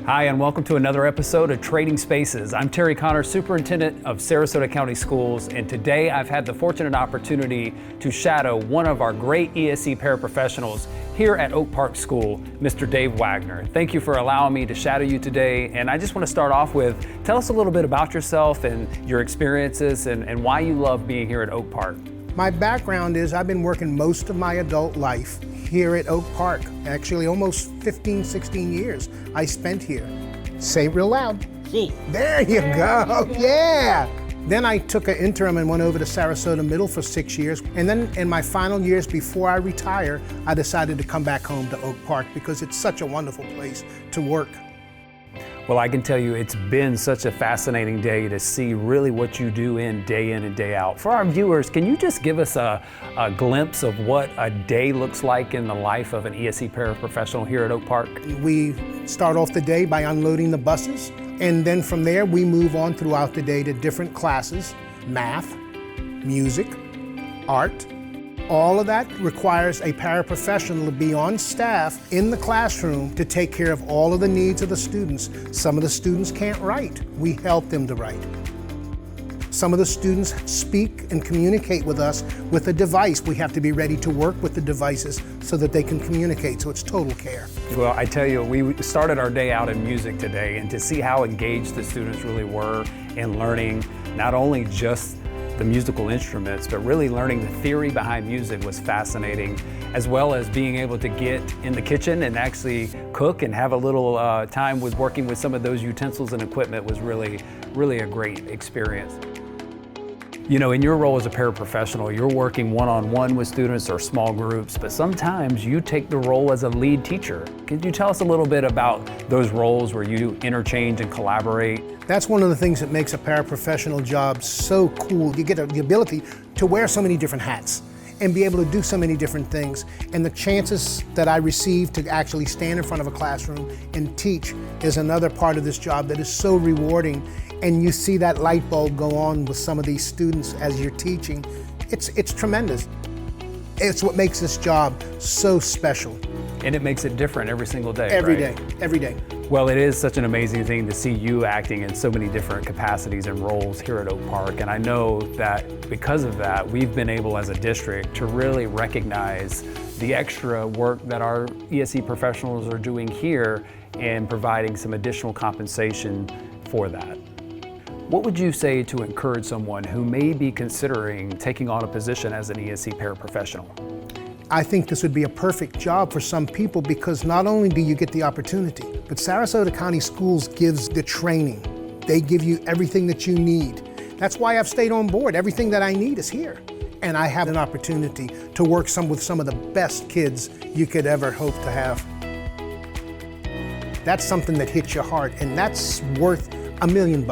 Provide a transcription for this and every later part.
Hi, and welcome to another episode of Trading Spaces. I'm Terry Connor, Superintendent of Sarasota County Schools, and today I've had the fortunate opportunity to shadow one of our great ESE paraprofessionals here at Oak Park School, Mr. Dave Wagoner. Thank you for allowing me to shadow you today, and I just want to start off with, tell us a little bit about yourself and your experiences and why you love being here at Oak Park. My background is I've been working most of my adult life here at Oak Park. Actually, almost 15, 16 years I spent here. Say it real loud. See. There you go, yeah. Then I took an interim and went over to Sarasota Middle for 6 years. And then in my final years before I retire, I decided to come back home to Oak Park because it's such a wonderful place to work. Well, I can tell you it's been such a fascinating day to see really what you do in and day out. For our viewers, can you just give us a glimpse of what a day looks like in the life of an ESE paraprofessional here at Oak Park? We start off the day by unloading the buses, and then from there we move on throughout the day to different classes, math, music, art. All of that requires a paraprofessional to be on staff in the classroom to take care of all of the needs of the students. Some of the students can't write. We help them to write. Some of the students speak and communicate with us with a device. We have to be ready to work with the devices so that they can communicate, so it's total care. Well, I tell you, we started our day out in music today, and to see how engaged the students really were in learning not only just the musical instruments, but really learning the theory behind music was fascinating, as well as being able to get in the kitchen and actually cook and have a little time with working with some of those utensils and equipment was really a great experience. You know, in your role as a paraprofessional, you're working one-on-one with students or small groups, but sometimes you take the role as a lead teacher. Can you tell us a little bit about those roles where you interchange and collaborate? That's one of the things that makes a paraprofessional job so cool. You get the ability to wear so many different hats and be able to do so many different things. And the chances that I receive to actually stand in front of a classroom and teach is another part of this job that is so rewarding. And you see that light bulb go on with some of these students as you're teaching. It's tremendous. It's what makes this job so special. And it makes it different every single day, Every right? day, every day. Well, it is such an amazing thing to see you acting in so many different capacities and roles here at Oak Park. And I know that because of that, we've been able as a district to really recognize the extra work that our ESE professionals are doing here and providing some additional compensation for that. What would you say to encourage someone who may be considering taking on a position as an ESE paraprofessional? I think this would be a perfect job for some people because not only do you get the opportunity, but Sarasota County Schools gives the training. They give you everything that you need. That's why I've stayed on board. Everything that I need is here. And I have an opportunity to work with some of the best kids you could ever hope to have. That's something that hits your heart, and that's worth $1 million.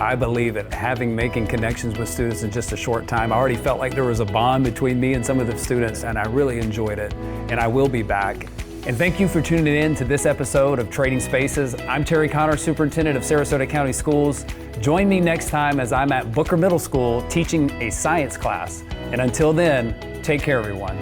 I believe that making connections with students in just a short time, I already felt like there was a bond between me and some of the students, and I really enjoyed it, and I will be back. And thank you for tuning in to this episode of Trading Spaces. I'm Terry Connor, Superintendent of Sarasota County Schools. Join me next time as I'm at Booker Middle School teaching a science class. And until then, take care, everyone.